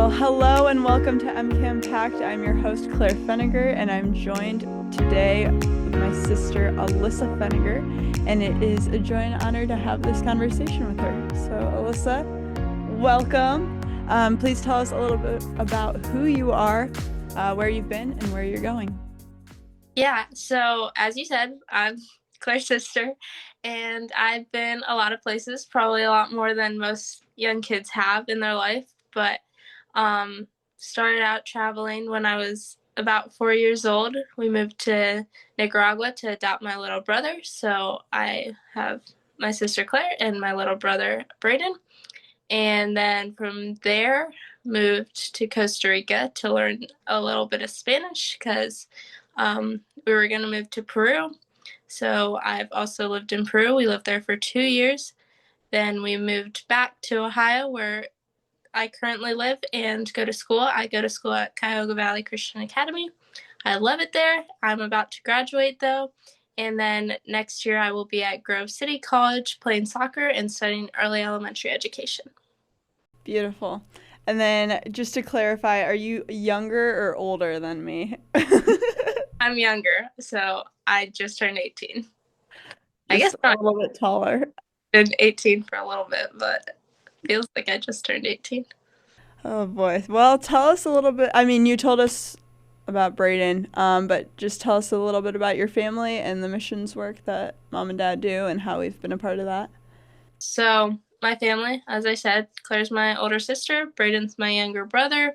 Well, hello and welcome to MCAM Packed. I'm your host, Claire Pheneger, and I'm joined today with my sister, Alyssa Pheneger, and it is a joy and honor to have this conversation with her. So, Alyssa, welcome. Please tell us a little bit about who you are, where you've been, and where you're going. Yeah, so as you said, I'm Claire's sister, and I've been a lot of places, probably a lot more than most young kids have in their life, but started out traveling when I was about 4 years old. We moved to Nicaragua to adopt my little brother, so I have my sister Claire and my little brother Braden, and then from there moved to Costa Rica to learn a little bit of Spanish because we were going to move to Peru. So I've also lived in Peru. We lived there for 2 years. Then we moved back to Ohio, where I currently live and go to school. I go to school at Cuyahoga Valley Christian Academy. I love it there. I'm about to graduate, though. And then next year I will be at Grove City College playing soccer and studying early elementary education. Beautiful. And then just to clarify, are you younger or older than me? I'm younger, so I just turned 18. I guess Just a not little bit taller. been 18 for a little bit, but feels like I just turned 18. Oh boy. Well, tell us a little bit. I mean, you told us about Braden, but just tell us a little bit about your family and the missions work that mom and dad do and how we've been a part of that. So, my family, as I said, Claire's my older sister, Braden's my younger brother.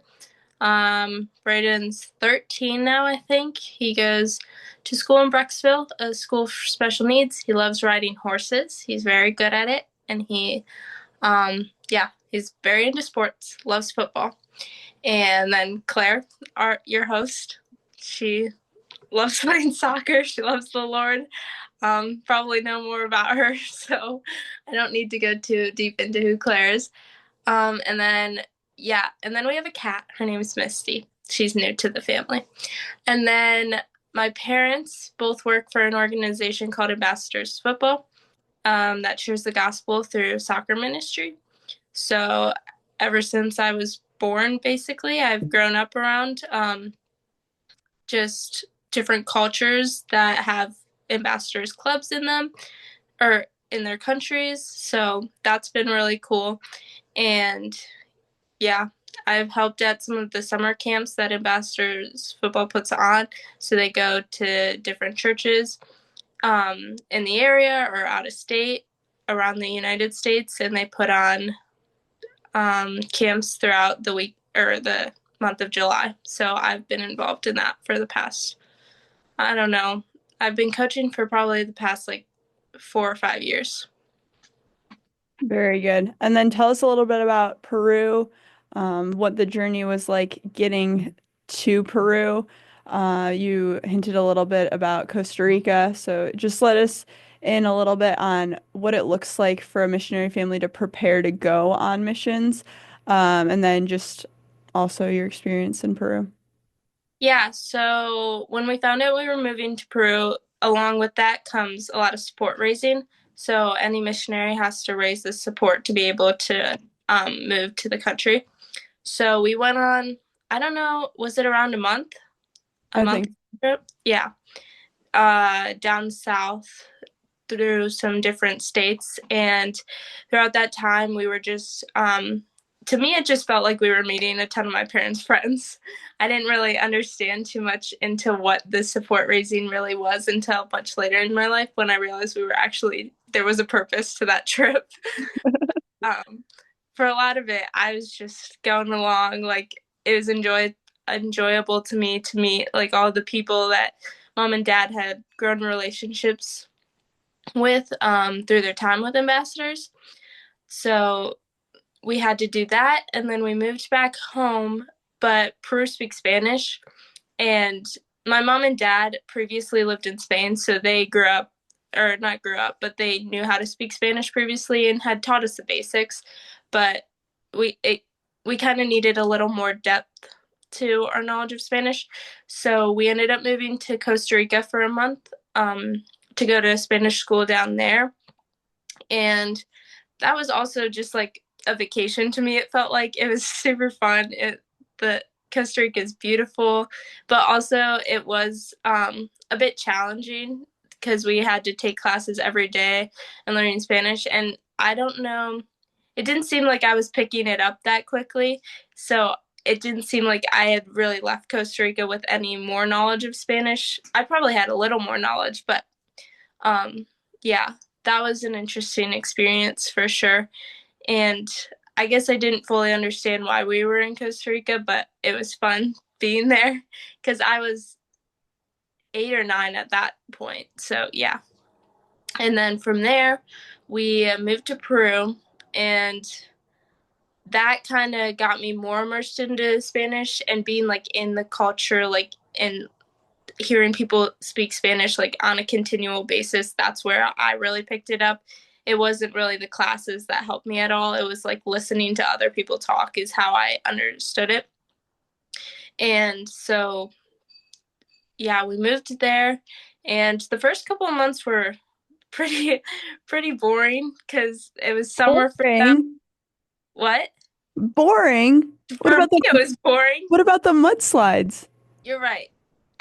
Braden's 13 now, I think. He goes to school in Brecksville, a school for special needs. He loves riding horses. He's very good at it, and he's very into sports, loves football. And then Claire, your host, she loves playing soccer. She loves the Lord. Probably know more about her, so I don't need to go too deep into who Claire is. And then we have a cat. Her name is Misty. She's new to the family. And then my parents both work for an organization called Ambassadors Football that shares the gospel through soccer ministry. So ever since I was born, basically, I've grown up around just different cultures that have ambassadors clubs in them or in their countries. So that's been really cool. And yeah, I've helped at some of the summer camps that Ambassadors Football puts on. So they go to different churches in the area or out of state around the United States, and they put on camps throughout the week or the month of July. So I've been involved in that for the past, I don't know, I've been coaching for probably the past like 4 or 5 years. Very good. And then tell us a little bit about Peru, what the journey was like getting to Peru. You hinted a little bit about Costa Rica, so just let us in a little bit on what it looks like for a missionary family to prepare to go on missions, and then just also your experience in Peru. Yeah, so when we found out we were moving to Peru, along with that comes a lot of support raising. So any missionary has to raise the support to be able to move to the country. So we went on, I don't know, was it around a month? A I month think. trip? Yeah. Down south through some different states. And throughout that time, we were just, to me, it just felt like we were meeting a ton of my parents' friends. I didn't really understand too much into what the support raising really was until much later in my life when I realized there was a purpose to that trip. um, for a lot of it, I was just going along. Like, it was enjoyable to me to meet like all the people that mom and dad had grown relationships with through their time with ambassadors. So we had to do that, and then we moved back home. But Peru speaks Spanish, and my mom and dad previously lived in Spain, so they grew up, or not grew up, but they knew how to speak Spanish previously and had taught us the basics. But we it, we kind of needed a little more depth to our knowledge of Spanish, so we ended up moving to Costa Rica for a month to go to Spanish school down there, and that was also just like a vacation to me. It felt like it was super fun. The Costa Rica is beautiful, but also it was a bit challenging because we had to take classes every day and learning Spanish. And I don't know, it didn't seem like I was picking it up that quickly. So it didn't seem like I had really left Costa Rica with any more knowledge of Spanish. I probably had a little more knowledge, but um, yeah, that was an interesting experience for sure. And I guess I didn't fully understand why we were in Costa Rica, but it was fun being there because I was 8 or 9 at that point. So yeah. And then from there, we moved to Peru, and that kind of got me more immersed into Spanish and being like in the culture, like and hearing people speak Spanish like on a continual basis. That's where I really picked it up. It wasn't really the classes that helped me at all. It was like listening to other people talk is how I understood it. And so yeah, we moved there, and the first couple of months were pretty pretty boring because it was summer for them. Boring. What? Boring. What For me about the it was boring. mudslides? You're right.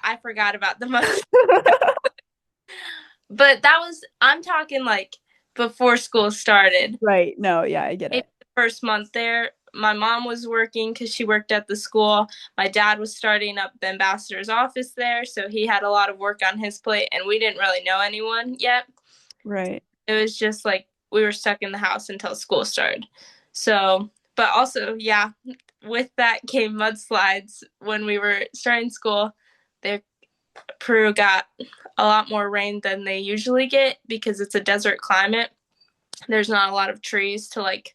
I forgot about the month. But that was, I'm talking like before school started. Right. No, yeah, I get Maybe it. the first month there, my mom was working because she worked at the school. My dad was starting up the ambassador's office there, so he had a lot of work on his plate, and we didn't really know anyone yet. Right. It was just like we were stuck in the house until school started. So, but also, yeah, with that came mudslides when we were starting school. There, Peru got a lot more rain than they usually get because it's a desert climate. There's not a lot of trees to like,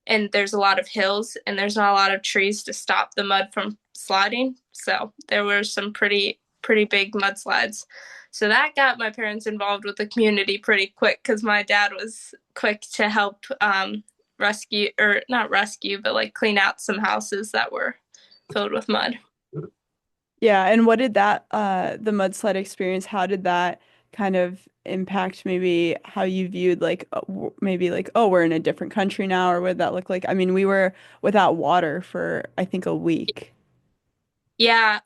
and there's a lot of hills, and there's not a lot of trees to stop the mud from sliding. So there were some pretty big mudslides. So that got my parents involved with the community pretty quick because my dad was quick to help rescue, or not rescue, but like clean out some houses that were filled with mud. Yeah, and what did that the mudslide experience, how did that kind of impact maybe how you viewed like maybe like, oh, we're in a different country now, or what did that look like? I mean, we were without water for I think a week. Yeah,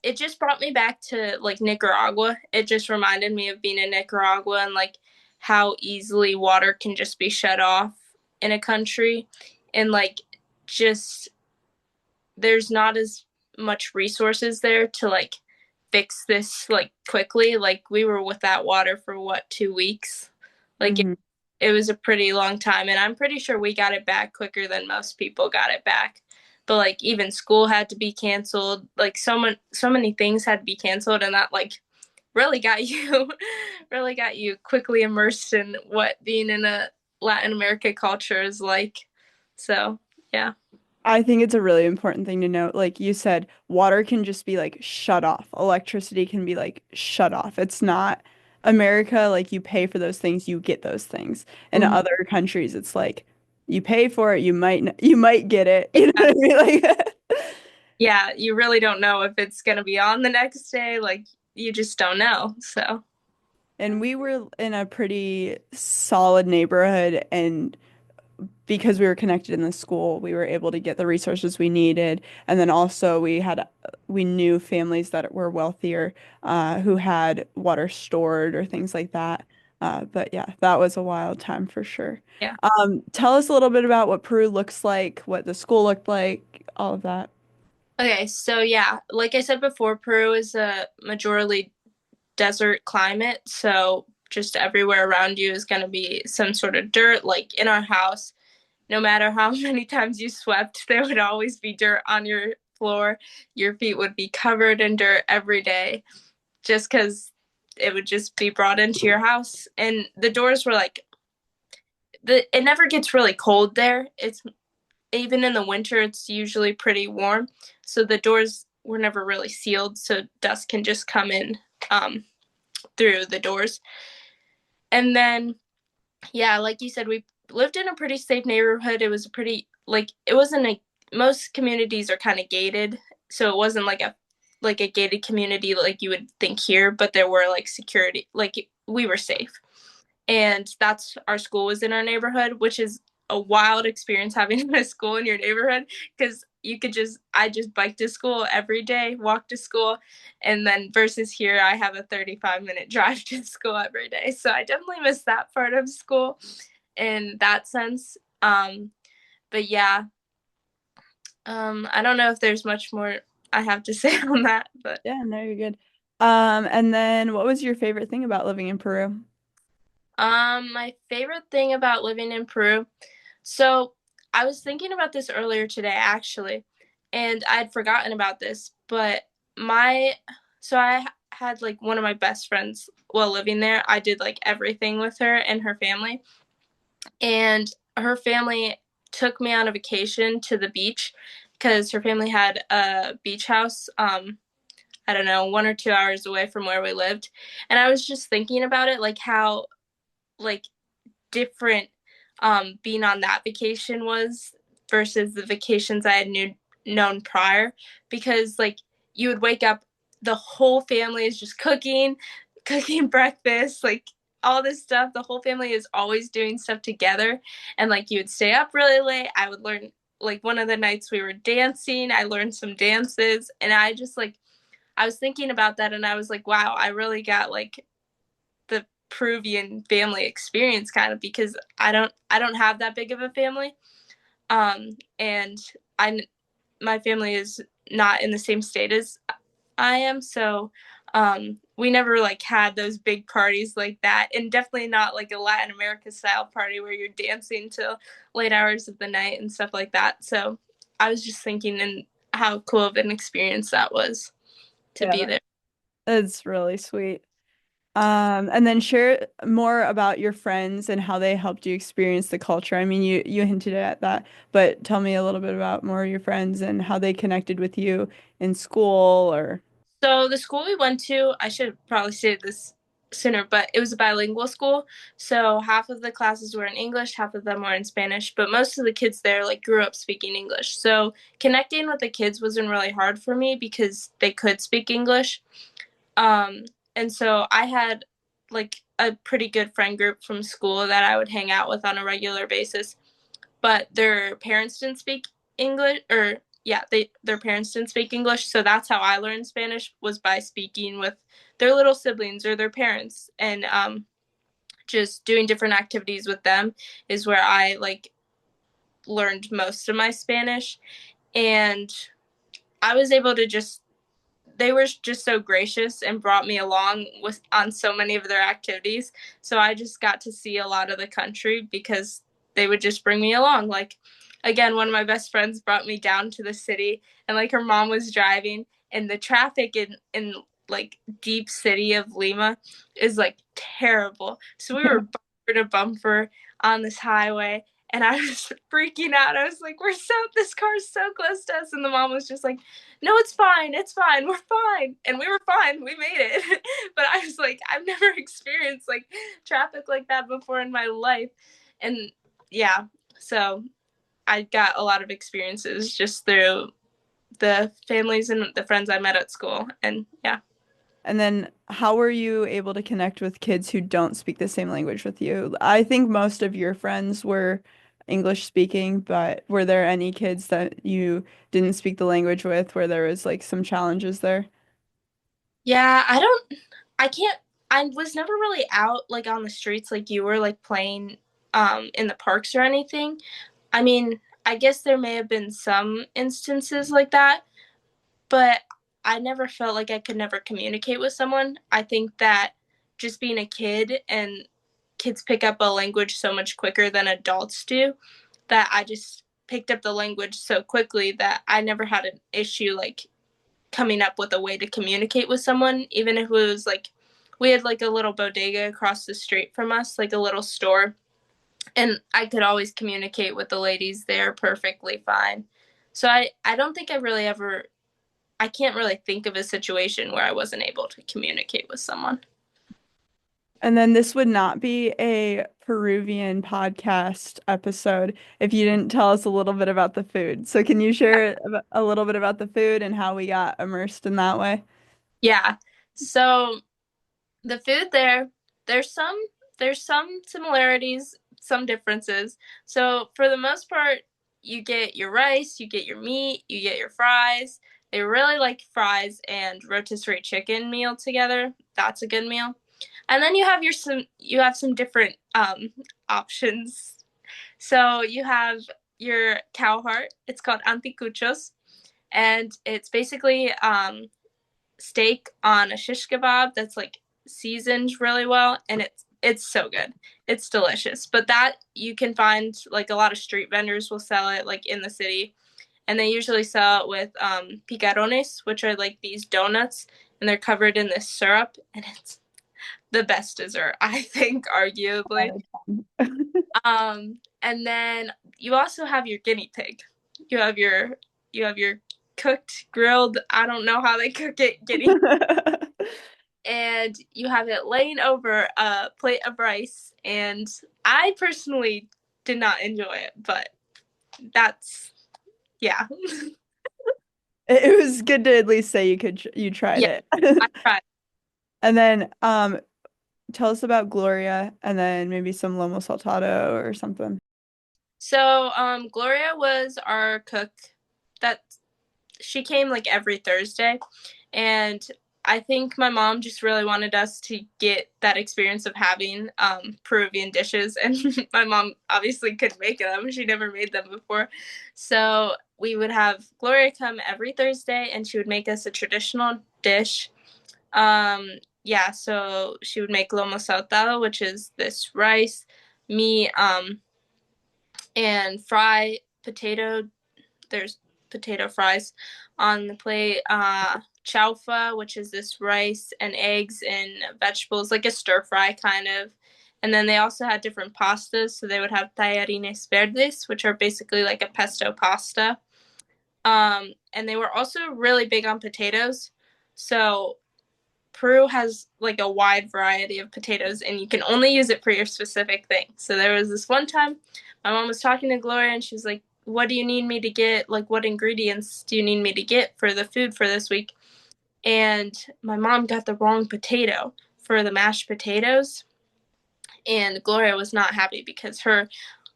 it just brought me back to like Nicaragua. It just reminded me of being in Nicaragua and like how easily water can just be shut off in a country, and like just there's not as much resources there to like fix this like quickly. Like we were without water for what, 2 weeks? Like Hmm. it was a pretty long time, and I'm pretty sure we got it back quicker than most people got it back. But like even school had to be canceled, like so many things had to be canceled, and that like really got you really got you quickly immersed in what being in a Latin America culture is like. So yeah. I think it's a really important thing to note. Like you said, water can just be like shut off. Electricity can be like shut off. It's not America, like you pay for those things, you get those things. In Mhm. other countries, it's like you pay for it, you might get it. You know what I mean? Like Yeah, you really don't know if it's going to be on the next day. Like, you just don't know. So, and we were in a pretty solid neighborhood, and because we were connected in the school, we were able to get the resources we needed. And then also we knew families that were wealthier who had water stored or things like that. But yeah, that was a wild time for sure. yeah. Tell us a little bit about what Peru looks like, what the school looked like, all of that. Okay, so yeah, like I said before, Peru is a majorly desert climate. So, just everywhere around you is going to be some sort of dirt. Like in our house, no matter how many times you swept, there would always be dirt on your floor. Your feet would be covered in dirt every day just because it would just be brought into your house. And the doors were like, it never gets really cold there. It's even in the winter, it's usually pretty warm. So the doors were never really sealed, so dust can just come in um, through the doors. And then, yeah, like you said, we lived in a pretty safe neighborhood. It was a pretty, like, it wasn't a, most communities are kind of gated. So it wasn't like a gated community like you would think here, but there were like security, like we were safe. And that's our school was in our neighborhood, which is a wild experience having a school in your neighborhood because I just bike to school every day, walk to school, and then versus here, I have a 35-minute drive to school every day. So I definitely miss that part of school in that sense. But yeah, I don't know if there's much more I have to say on that, but Yeah, no, you're good. And then what was your favorite thing about living in Peru? my favorite thing about living in Peru. So I was thinking about this earlier today, actually, and I'd forgotten about this, but my, so I had like one of my best friends while living there. I did like everything with her and her family, and her family took me on a vacation to the beach because her family had a beach house. I don't know, 1 or 2 hours away from where we lived. And I was just thinking about it, like how like different being on that vacation was versus the vacations I had known prior, because like you would wake up, the whole family is just cooking breakfast, like all this stuff. The whole family is always doing stuff together, and like you would stay up really late. I would learn, like one of the nights we were dancing, I learned some dances, and I just like I was thinking about that, and I was like, wow, I really got like the Peruvian family experience, kind of, because I don't have that big of a family. And I my family is not in the same state as I am, so we never like had those big parties like that, and definitely not like a Latin America style party where you're dancing till late hours of the night and stuff like that. So I was just thinking and how cool of an experience that was to Yeah, be there. that's really sweet. And then share more about your friends and how they helped you experience the culture. I mean, you hinted at that, but tell me a little bit about more of your friends and how they connected with you in school or So the school we went to, I should probably say this sooner, but it was a bilingual school. So half of the classes were in English, half of them were in Spanish, but most of the kids there like grew up speaking English. So connecting with the kids wasn't really hard for me because they could speak English. Um, and so I had like a pretty good friend group from school that I would hang out with on a regular basis, but their parents didn't speak English, or yeah, their parents didn't speak English, so that's how I learned Spanish, was by speaking with their little siblings or their parents, and just doing different activities with them is where I like learned most of my Spanish. And I was able to just they were just so gracious and brought me along with on so many of their activities. So I just got to see a lot of the country because they would just bring me along. Like again, one of my best friends brought me down to the city, and like her mom was driving, and the traffic in like deep city of Lima is like terrible. So we were bumper to bumper on this highway, and I was freaking out. I was like, this car's so close to us. And the mom was just like, no, it's fine, we're fine. And we were fine, we made it. But I was like, I've never experienced like traffic like that before in my life. And yeah, so I got a lot of experiences just through the families and the friends I met at school. And yeah. and then how were you able to connect with kids who don't speak the same language with you? I think most of your friends were English speaking, but were there any kids that you didn't speak the language with where there was like some challenges there? Yeah, I can't, I was never really out like on the streets like you were, like playing in the parks or anything. I mean, I guess there may have been some instances like that, but I never felt like I could never communicate with someone. I think that just being a kid, and kids pick up a language so much quicker than adults do, that I just picked up the language so quickly that I never had an issue like coming up with a way to communicate with someone, even if it was like we had like a little bodega across the street from us, like a little store, and I could always communicate with the ladies there perfectly fine. So I don't think I really ever, I can't really think of a situation where I wasn't able to communicate with someone. And then this would not be a Peruvian podcast episode if you didn't tell us a little bit about the food. So can you share a little bit about the food and how we got immersed in that way? Yeah. So the food there, there's some there's some similarities some differences. So for the most part, you get your rice, you get your meat, you get your fries. They really like fries and rotisserie chicken meal together. That's a good meal. And then you have some different options. So you have your cow heart. It's called anticuchos, and it's basically steak on a shish kebab that's like seasoned really well, and it's so good. It's delicious. But that you can find like a lot of street vendors will sell it like in the city, and they usually sell it with picarones, which are like these donuts, and they're covered in this syrup, and it's the best dessert I think, arguably. And then you also have your guinea pig. You have your you have your cooked, grilled. I don't know how they cook it, guinea, and you have it laying over a plate of rice. And I personally did not enjoy it, but that's yeah, It was good to at least say you tried yeah. it. I tried. And then tell us about Gloria and then maybe some lomo saltado or something. So Gloria was our cook. That she came like every Thursday, and I think my mom just really wanted us to get that experience of having Peruvian dishes, and my mom obviously couldn't make them. She never made them before, so we would have Gloria come every Thursday, and she would make us a traditional dish. Yeah, so she would make lomo saltado, which is this rice, meat, and fry potato. There's potato fries on the plate. Chaufa, which is this rice and eggs and vegetables, like a stir fry kind of. And then they also had different pastas. So they would have tallarines verdes, which are basically like a pesto pasta. And they were also really big on potatoes. So Peru has like a wide variety of potatoes, and you can only use it for your specific thing. So there was this one time my mom was talking to Gloria, and she's like, "What do you need me to get? Like, what ingredients do you need me to get for the food for this week?" And my mom got the wrong potato for the mashed potatoes, and Gloria was not happy because her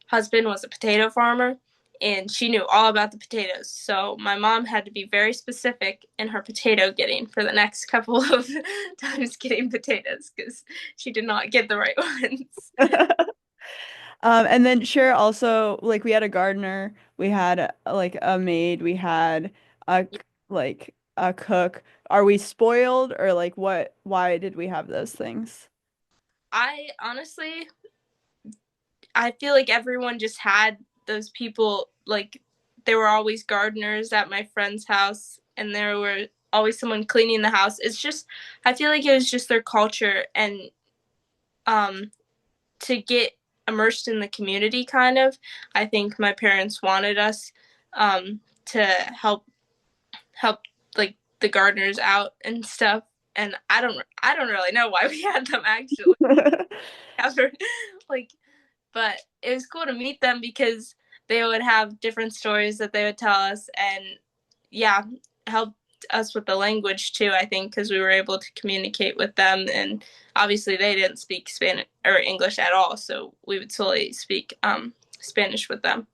husband was a potato farmer and she knew all about the potatoes. So my mom had to be very specific in her potato getting for the next couple of times getting potatoes because she did not get the right ones. And then share also like we had a gardener, we had like a maid, we had a like a cook. Are we spoiled or like why did we have those things? I honestly, I feel like everyone just had those people, like there were always gardeners at my friend's house and there were always someone cleaning the house. It's just, I feel like it was just their culture, and um to get immersed in the community kind of. I think my parents wanted us to help like the gardeners out and stuff. And I don't really know why we had them actually ever, like, but it was cool to meet them because they would have different stories that they would tell us, and yeah, helped us with the language too, I think, because we were able to communicate with them, and obviously they didn't speak Spanish or English at all, so we would solely speak Spanish with them.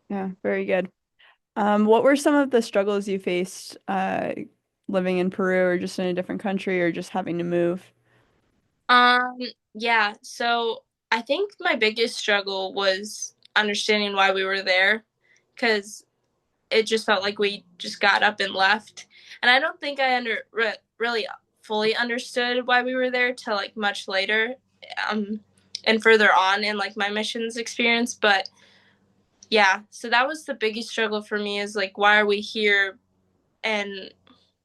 Yeah, very good. What were some of the struggles you faced living in Peru or just in a different country or just having to move? Um, yeah, so I think my biggest struggle was understanding why we were there, because it just felt like we just got up and left. And I don't think I really fully understood why we were there till like much later, um, and further on in like my missions experience. But yeah, so that was the biggest struggle for me, is like, why are we here, and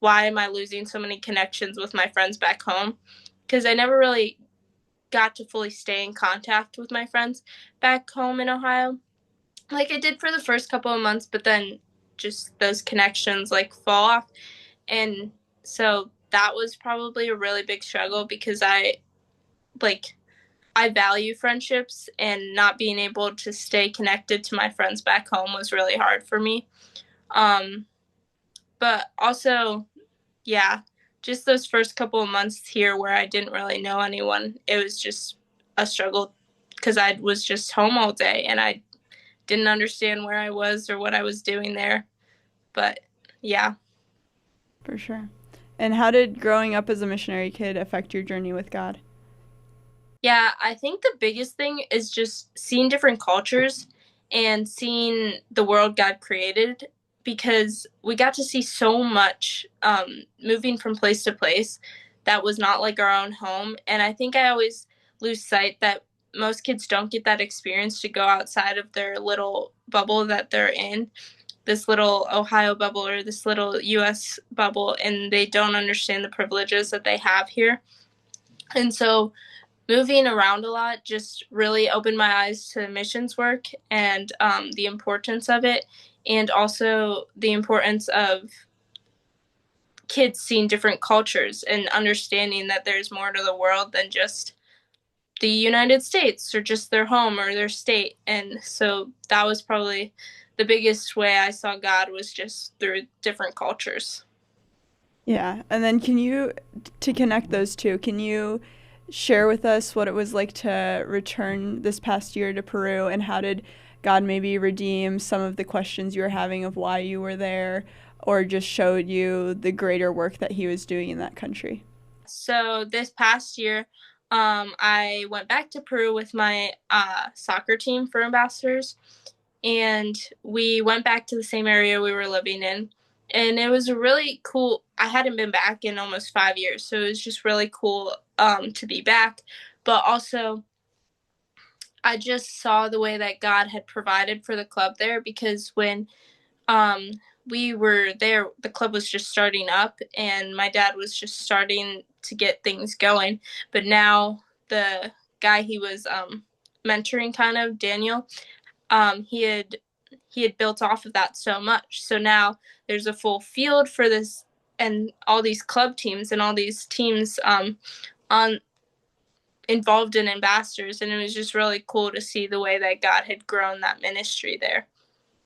why am I losing so many connections with my friends back home? Because I never really got to fully stay in contact with my friends back home in Ohio. Like I did for the first couple of months, but then just those connections like fall off. And so that was probably a really big struggle because like I value friendships, and not being able to stay connected to my friends back home was really hard for me. Um but also, yeah, just those first couple of months here where I didn't really know anyone, it was just a struggle because I was just home all day and I didn't understand where I was or what I was doing there. But yeah. For sure. And how did growing up as a missionary kid affect your journey with God? Yeah, I think the biggest thing is just seeing different cultures and seeing the world God created, because we got to see so much moving from place to place that was not like our own home. And I think I always lose sight that most kids don't get that experience to go outside of their little bubble that they're in, this little Ohio bubble or this little US bubble, and they don't understand the privileges that they have here. And so moving around a lot just really opened my eyes to missions work and the importance of it, and also the importance of kids seeing different cultures and understanding that there's more to the world than just the United States or just their home or their state. And so that was probably the biggest way I saw God, was just through different cultures. Yeah. And then to connect those two, can you share with us what it was like to return this past year to Peru, and how did God maybe redeem some of the questions you were having of why you were there, or just showed you the greater work that he was doing in that country? So this past year, I went back to Peru with my soccer team for ambassadors, and we went back to the same area we were living in. And it was really cool. I hadn't been back in almost 5 years, so it was just really cool to be back. But also, I just saw the way that God had provided for the club there, because when um, we were there, the club was just starting up, and my dad was just starting to get things going. But now the guy he was mentoring, kind of Daniel, he had built off of that so much. So now there's a full field for this, and all these club teams and all these teams on involved in ambassadors, and it was just really cool to see the way that God had grown that ministry there.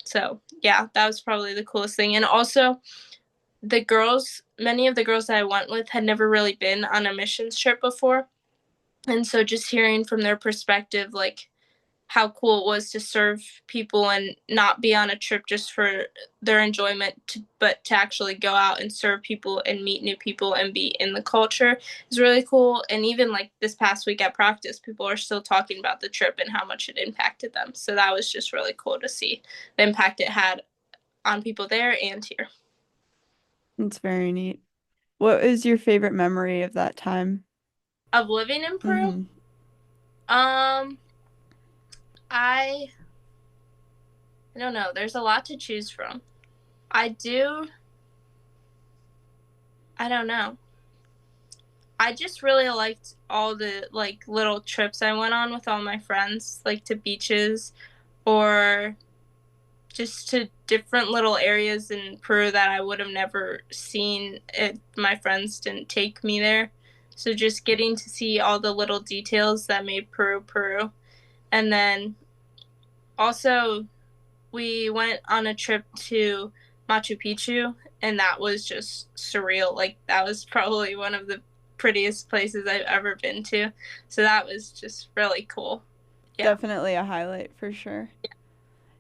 So yeah, that was probably the coolest thing. And also, many of the girls that I went with had never really been on a missions trip before, and so just hearing from their perspective, like how cool it was to serve people and not be on a trip just for their enjoyment, but to actually go out and serve people and meet new people and be in the culture is really cool. And even like this past week at practice, people are still talking about the trip and how much it impacted them. So that was just really cool to see the impact it had on people there and here. It's very neat. What is your favorite memory of that time? Of living in Peru, Mm-hmm. um, I I don't know. There's a lot to choose from. I do. I don't know. I just really liked all the like little trips I went on with all my friends, like to beaches or just to different little areas in Peru that I would have never seen if my friends didn't take me there. So just getting to see all the little details that made Peru Peru. And then also we went on a trip to Machu Picchu, and that was just surreal. Like that was probably one of the prettiest places I've ever been to. So that was just really cool. Yeah. Definitely a highlight for sure.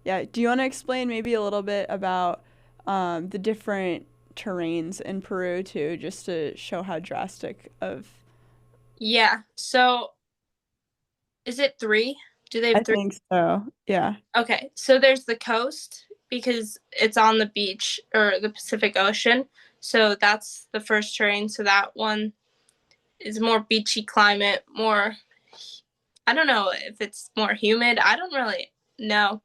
Yeah. Do you want to explain maybe a little bit about the different terrains in Peru too, just to show how drastic of? Yeah. So is it three? Do they I have three? think so. Yeah. Okay. So there's the coast because it's on the beach or the Pacific Ocean. So that's the first terrain. So that one is more beachy climate, more, I don't know if it's more humid. I don't really know.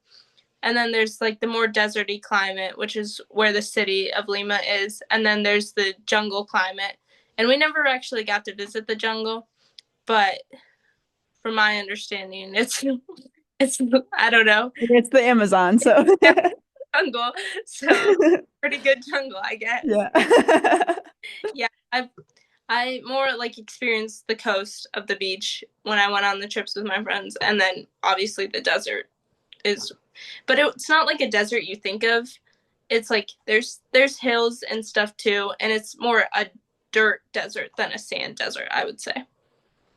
And then there's like the more deserty climate, which is where the city of Lima is. And then there's the jungle climate. And we never actually got to visit the jungle, but from my understanding, it's I don't know, It's the Amazon, so jungle. So pretty good jungle, I guess. yeah. Yeah, I more like experienced the coast of the beach when I went on the trips with my friends, and then obviously the desert is, but it's not like a desert you think of. It's like there's hills and stuff too, and it's more a dirt desert than a sand desert, I would say.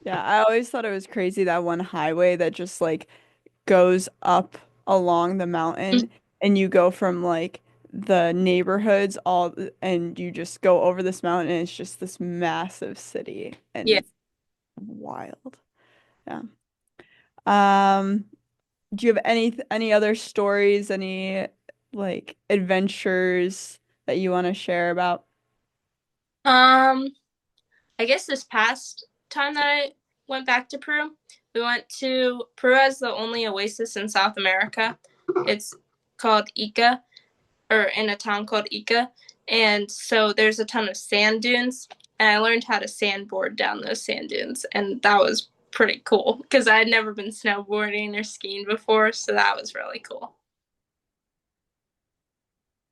Yeah, I always thought it was crazy that one highway that just like goes up along the mountain and you go from like the neighborhoods all and you just go over this mountain and it's just this massive city and Yeah. it's wild. Yeah. Um, do you have any other stories, any like adventures that you want to share about? Um, I guess this past time that I went back to Peru, we went to Peru as the only oasis in South America. It's called Ica, or in a town called Ica. And so there's a ton of sand dunes, and I learned how to sandboard down those sand dunes, and that was pretty cool because I had never been snowboarding or skiing before, so that was really cool.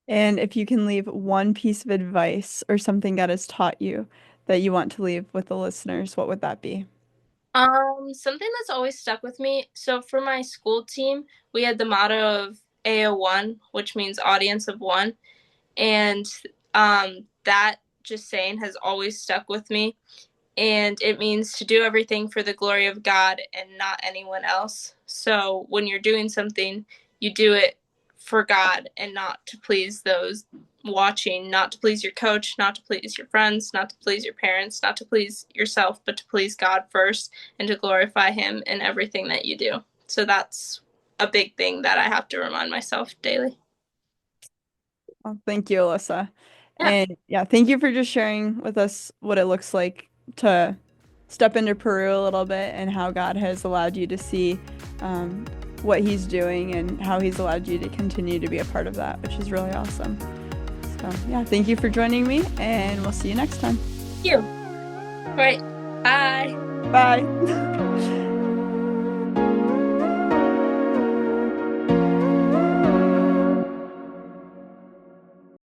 And if you can leave one piece of advice or something God has taught you that you want to leave with the listeners, what would that be? Something that's always stuck with me. So for my school team, we had the motto of AO1, which means audience of one, and that just saying has always stuck with me, and it means to do everything for the glory of God and not anyone else. So when you're doing something, you do it for God and not to please those watching, not to please your coach, not to please your friends, not to please your parents, not to please yourself, but to please God first and to glorify Him in everything that you do. So that's a big thing that I have to remind myself daily. Well, thank you, Alyssa. Yeah. And yeah, thank you for just sharing with us what it looks like to step into Peru a little bit and how God has allowed you to see um, what He's doing and how He's allowed you to continue to be a part of that, which is really awesome. So, yeah, thank you for joining me, and we'll see you next time. Thank you. All right. Bye. Bye.